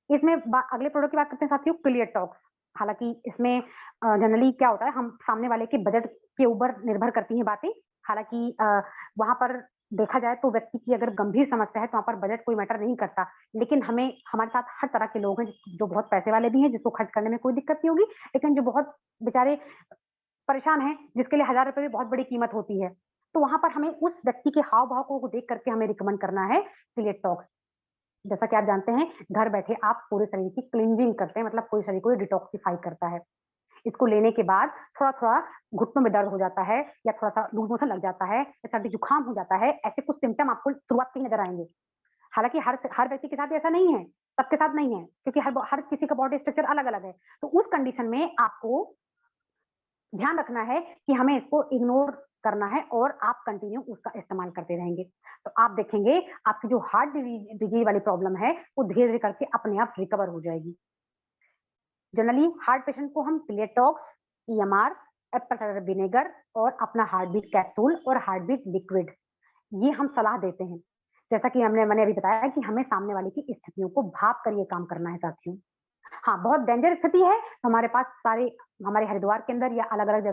इसमें अगले प्रोडक्ट की बात करते हैं साथियों, क्लियर टॉक्स। हालाँकि इसमें जनरली क्या होता है, हम सामने वाले के बजट के ऊपर निर्भर करती हैं बातें। हालाँकि वहाँ पर देखा जाए तो व्यक्ति की अगर गंभीर समस्या है, तो वहाँ पर बजट कोई मैटर नहीं करता। लेकिन हमारे साथ हर तरह के लोग हैं, जो बहुत पैसे वाले भी हैं, जिसको खर्च करने में कोई दिक्कत नहीं होगी, लेकिन जो बहुत बेचारे परेशान हैं, जिसके लिए ₹1000 भी बहुत बड़ी कीमत होती है। तो वहाँ पर हमें उस व्यक्ति के हाव-भाव को देख करके हमें रिकमेंड करना है क्लियर टॉक्स। जैसा कि आप जानते हैं, घर बैठे आप पूरे शरीर की क्लींजिंग करते हैं, मतलब पूरे शरीर को डिटॉक्सिफाई करता है। इसको लेने के बाद थोड़ा-थोड़ा घुटनों में दर्द हो जाता है या थोड़ा-सा लूज़ मोशन लग जाता है या सर्दी-जुकाम हो जाता है, ऐसे कुछ सिम्पटम आपको शुरुआत से ही नज़र आएँगे। हालाँकि हर व्यक्ति के साथ ऐसा नहीं है, सबके साथ नहीं है, क्योंकि हर किसी का बॉडी स्ट्रक्चर अलग-अलग है। तो उस कंडीशन में आपको ध्यान रखना है कि हमें इसको इग्नोर करना है और आप कंटिन्यू उसका इस्तेमाल करते रहेंगे। तो आप देखेंगे आपकी जो हार्ट डिजीज़ वाली प्रॉब्लम है, वो धीरे-धीरे करके अपने आप रिकवर हो जाएगी। जनरली हार्ट पेशेंट को हम क्लियरटॉक्स, ईएमआर, एप्पल साइडर विनेगर और अपना हार्ट बीट कैप्सूल और हार्ट बीट लिक्विड, ये हम सलाह देते हैं। जैसा कि मैंने अभी बताया कि हमें सामने वाले की स्थितियों को भाप कर ये काम करना है साथियों। हाँ, बहुत डेंजर स्थिति है, तो हमारे पास सारे हमारे हरिद्वार के अंदर या अलग-अलग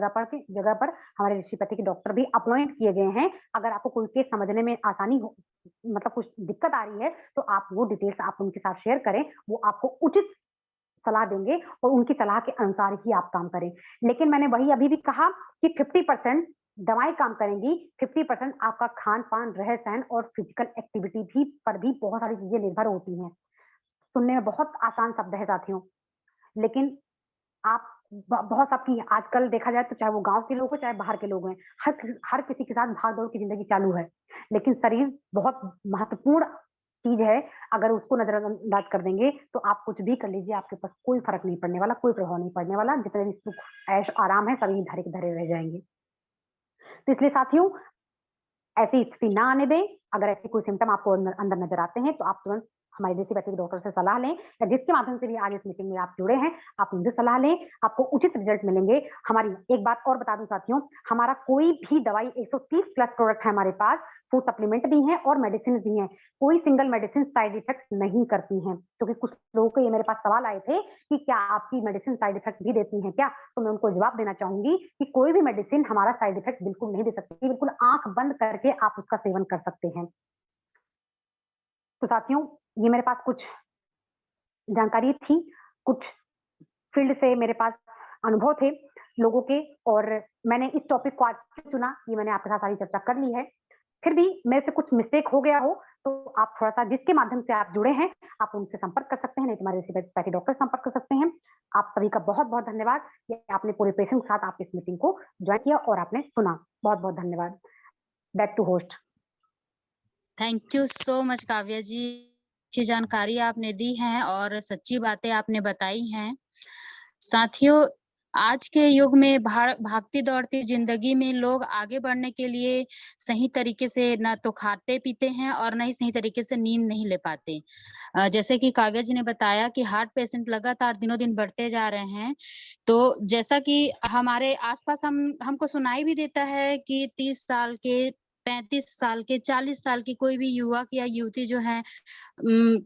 जगह पर हमारे ऋषिपति के डॉक्टर भी अपॉइंट किए गए हैं। अगर आपको कोई केस समझने में आसानी हो, मतलब कुछ दिक्कत आ रही है, तो आप वो डिटेल्स आप उनके साथ शेयर करें, वो आपको उचित सलाह देंगे और उनकी सलाह के अनुसार ही आप काम करें। लेकिन मैंने वही अभी भी कहा कि 50% दवाएँ काम करेंगी, 50% आपका खान-पान, रहन-सहन और फिजिकल एक्टिविटी भी बहुत सारी चीज़ें निर्भर होती हैं। सुनने में बहुत आसान शब्द है साथियों, लेकिन आप बहुत सबकी आजकल देखा जाए तो चाहे वो गाँव के लोग हों, चाहे बाहर के लोग हैं, हर किसी के साथ भाग-दौड़ की ज़िंदगी चालू है। लेकिन शरीर बहुत महत्वपूर्ण चीज़ है, अगर उसको नज़रअंदाज कर देंगे, तो आप कुछ भी कर लीजिए, आपके ऊपर कोई फ़र्क नहीं पड़ने वाला, कोई प्रभाव नहीं पड़ने वाला, जितने भी सुख, ऐश-आराम है, सभी धरे के धरे रह जाएँगे। तो इसलिए साथियों, ऐसी स्थिति ना आने दें। अगर ऐसे कोई सिम्पटम आपको अंदर नज़र आते हैं, तो आप तुरंत हमारे ऋषिपैथिक डॉक्टर से सलाह लें या जिसके माध्यम से भी आज इस मीटिंग में आप जुड़े हैं, आप उनसे सलाह लें, आपको उचित रिज़ल्ट मिलेंगे। हमारी एक बात और बता दूँ साथियों, हमारा कोई भी दवाई 130 प्लस प्रोडक्ट है हमारे पास, फूड सप्लीमेंट भी हैं और मेडिसिन्स भी हैं। कोई सिंगल मेडिसिन साइड इफ़ेक्ट नहीं करती हैं, क्योंकि कुछ लोगों के ये मेरे पास सवाल आए थे कि क्या आपकी मेडिसिन साइड इफ़ेक्ट भी देती हैं क्या? तो मैं उनको जवाब देना चाहूँगी कि कोई भी मेडिसिन हमारा साइड इफ़ेक्ट बिल्कुल नहीं दे सकती, बिल्कुल आँख बंद करके आप उसका सेवन कर सकते हैं। तो साथियों, ये मेरे पास कुछ जानकारी थी, कुछ फील्ड से मेरे पास अनुभव थे लोगों के और मैंने इस टॉपिक को आज क्यों चुना, ये मैंने आपके साथ सारी चर्चा कर ली है। फिर भी मेरे से कुछ मिस्टेक हो गया हो, तो आप थोड़ा-सा जिसके माध्यम से आप जुड़े हैं, आप उनसे संपर्क कर सकते हैं, नहीं तो हमारे ऋषिपैथिक डॉक्टर से संपर्क कर सकते हैं। आप सभी का बहुत-बहुत धन्यवाद कि आपने पूरे पेशेंस के साथ आप इस मीटिंग को जॉइन किया और आपने सुना। बहुत-बहुत धन्यवाद। Back to host. Thank you so much Kavya ji. अच्छी जानकारी आपने दी है और सच्ची बातें आपने बताई हैं। साथियों, आज के युग में भागती-दौड़ती ज़िंदगी में लोग आगे बढ़ने के लिए सही तरीके से ना तो खाते-पीते हैं और ना ही सही तरीके से नींद नहीं ले पाते। जैसे कि काव्या जी ने बताया कि हार्ट पेशेंट लगातार दिनों-दिन बढ़ते जा रहे हैं। तो जैसा कि हमारे आस-पास हमको सुनाई भी देता है कि 30 साल के, 35 साल के, 40 साल की कोई भी युवक या युवती जो है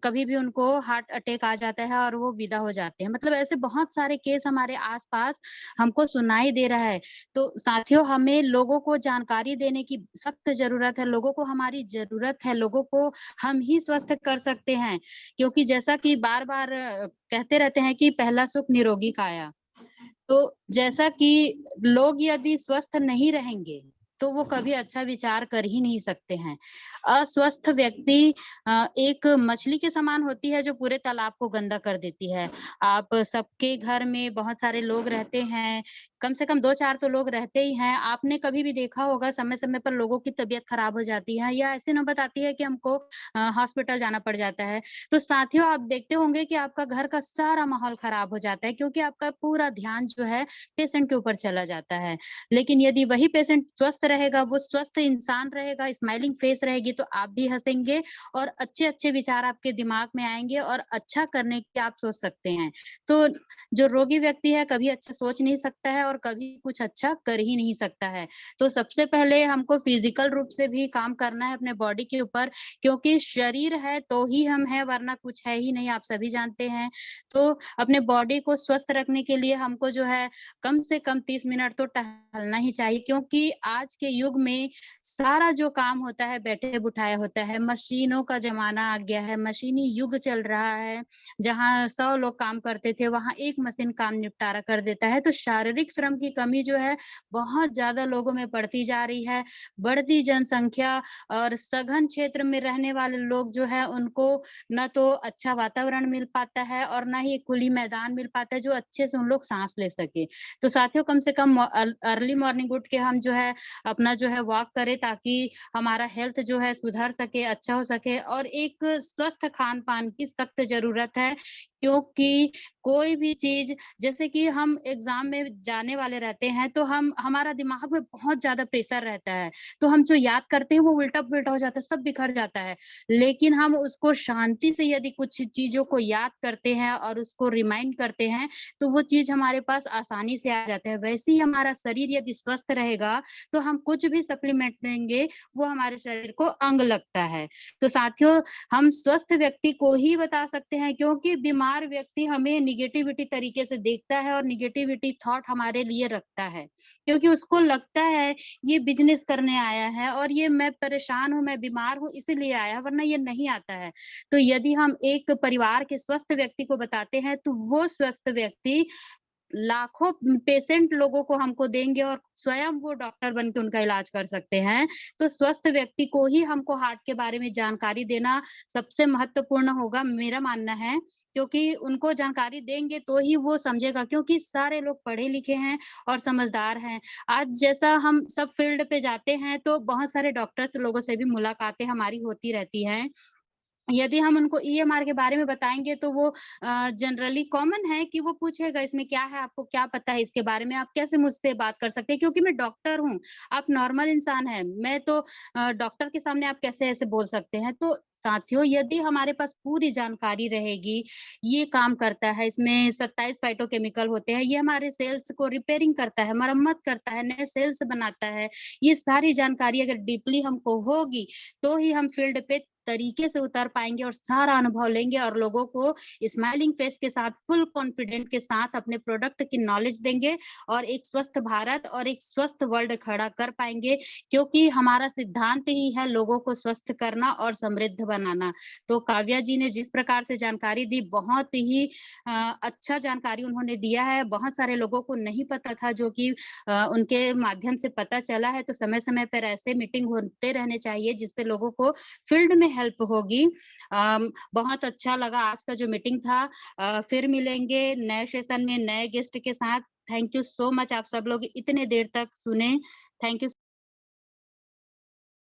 कभी भी उनको हार्ट अटैक आ जाता है और वो विदा हो जाते हैं। मतलब ऐसे बहुत सारे केस हमारे आस-पास हमको सुनाई दे रहा है। तो साथियों, हमें लोगों को जानकारी देने की सख्त ज़रूरत है, लोगों को हमारी ज़रूरत है, लोगों को हम ही स्वस्थ कर सकते हैं। क्योंकि जैसा कि बार-बार कहते रहते हैं कि पहला सुख निरोगी काया। तो जैसा कि लोग यदि स्वस्थ नहीं रहेंगे, तो वो कभी अच्छा विचार कर ही नहीं सकते हैं। अस्वस्थ व्यक्ति एक मछली के समान होती है जो पूरे तालाब को गंदा कर देती है। आप सबके घर में बहुत सारे लोग रहते हैं, कम से कम 2-4 तो लोग रहते ही हैं। आपने कभी भी देखा होगा समय-समय पर लोगों की तबीयत खराब हो जाती है या ऐसी नौबत आती है कि हमको हॉस्पिटल जाना पड़ जाता है। तो साथियों, आप देखते होंगे कि आपका घर का सारा माहौल खराब हो जाता है क्योंकि आपका पूरा ध्यान जो है पेशेंट के ऊपर चला जाता है। लेकिन यदि वही पेशेंट स्वस्थ रहेगा, वो स्वस्थ इंसान रहेगा, स्माइलिंग फेस रहेगी तो आप भी हँसेंगे और अच्छे-अच्छे विचार आपके दिमाग में आएँगे और अच्छा करने की आप सोच सकते हैं। तो जो रोगी व्यक्ति है कभी अच्छा सोच नहीं सकता है और कभी कुछ अच्छा कर ही नहीं सकता है। तो सबसे पहले हमको फिज़िकल रूप से भी काम करना है अपने बॉडी के ऊपर, क्योंकि शरीर है तो ही हम हैं, वरना कुछ है ही नहीं, आप सभी जानते हैं। तो अपने बॉडी को स्वस्थ रखने के लिए हमको जो है कम से कम 30 मिनट तो टहलना ही चाहिए, क्योंकि आज के युग में सारा जो काम होता है बैठे-बिठाए होता है, मशीनों का ज़माना आ गया है, मशीनी युग चल रहा है, जहाँ 100 लोग काम करते थे, वहाँ एक मशीन काम निपटारा कर देता है। तो शारीरिक श्रम की कमी जो है, बहुत ज़्यादा लोगों में बढ़ती जा रही है। बढ़ती जनसंख्या और सघन क्षेत्र में रहने वाले लोग जो है, उनको ना तो अच्छा वातावरण मिल पाता है और ना ही खुली मैदान मिल पाता है, जो अच्छे से उन लोग साँस ले सकें। तो साथियों कम से कम अर्ली मॉर्निंग उठ के हम जो है अपना जो है वॉक करें ताकि हमारा हेल्थ जो है सुधर सके, अच्छा हो सके और एक स्वस्थ खान-पान की सख्त ज़रूरत है क्योंकि कोई भी चीज़ जैसे कि हम एग्ज़ाम में जाने वाले रहते हैं, तो हम हमारा दिमाग में बहुत ज़्यादा प्रेशर रहता है, तो हम जो याद करते हैं वो उल्टा-पुल्टा हो जाता है, सब बिखर जाता है। लेकिन हम उसको शांति से यदि कुछ चीज़ों को याद करते हैं और उसको रिमाइंड करते हैं, तो वो चीज़ हमारे पास आसानी से आ जाता है। वैसे ही हमारा शरीर यदि स्वस्थ रहेगा, तो हम कुछ भी सप्लीमेंट लेंगे, वो हमारे शरीर को अंग लगता है। तो साथियों, हम स्वस्थ व्यक्ति को ही बता सकते हैं क्योंकि बीमार व्यक्ति हमें नेगेटिविटी तरीके से देखता है और नेगेटिविटी थॉट हमारे लिए रखता है। क्योंकि उसको लगता है ये बिज़नेस करने आया है और ये मैं परेशान हूँ, मैं बीमार हूँ इसीलिए आया है, वरना ये नहीं आता है। तो यदि हम एक परिवार के स्वस्थ व्यक्ति को बताते हैं, तो वो स्वस्थ व्यक्ति लाखों पेशेंट लोगों को हमको देंगे और स्वयं वो डॉक्टर बन के उनका इलाज कर सकते हैं। तो स्वस्थ व्यक्ति को ही हमको हार्ट के बारे में जानकारी देना सबसे महत्वपूर्ण होगा, मेरा मानना है। क्योंकि उनको जानकारी देंगे तो ही वो समझेगा क्योंकि सारे लोग पढ़े-लिखे हैं और समझदार हैं। आज जैसा हम सब फील्ड पे जाते हैं तो बहुत सारे डॉक्टर्स लोगों से भी मुलाकातें हमारी होती रहती हैं। यदि हम उनको ईएमआर के बारे में बताएँगे तो वो जनरली कॉमन है कि वो पूछेगा इसमें क्या है, आपको क्या पता है इसके बारे में? आप कैसे मुझसे बात कर सकते हैं? क्योंकि मैं डॉक्टर हूँ, आप नॉर्मल इंसान हैं, मैं तो डॉक्टर के सामने आप कैसे ऐसे बोल सकते हैं? तो साथियों यदि हमारे पास पूरी जानकारी रहेगी, ये काम करता है, इसमें 27 फाइटोकेमिकल होते हैं, ये हमारे सेल्स को रिपेयरिंग करता है, मरम्मत करता है, नए सेल्स बनाता है। ये सारी जानकारी अगर डीपली हमको होगी, तो ही हम फील्ड पे तरीके से उतर पाएँगे और सारा अनुभव लेंगे और लोगों को स्माइलिंग फेस के साथ, फुल कॉन्फिडेंट के साथ अपने प्रोडक्ट की नॉलेज देंगे और एक स्वस्थ भारत और एक स्वस्थ वर्ल्ड खड़ा कर पाएँगे क्योंकि हमारा सिद्धांत ही है लोगों को स्वस्थ करना और समृद्ध बनाना। तो काव्या जी ने जिस प्रकार से जानकारी दी, बहुत ही अच्छा जानकारी उन्होंने दिया है। बहुत सारे लोगों को नहीं पता था जो कि उनके माध्यम से पता चला है, तो समय-समय पर ऐसे मीटिंग होते रहने चाहिए जिससे लोगों को फील्ड में हेल्प होगी। बहुत अच्छा लगा आज का जो मीटिंग था। फिर मिलेंगे नए सेशन में नए गेस्ट के साथ। थैंक यू सो मच आप सब लोग इतने देर तक सुने। Thank you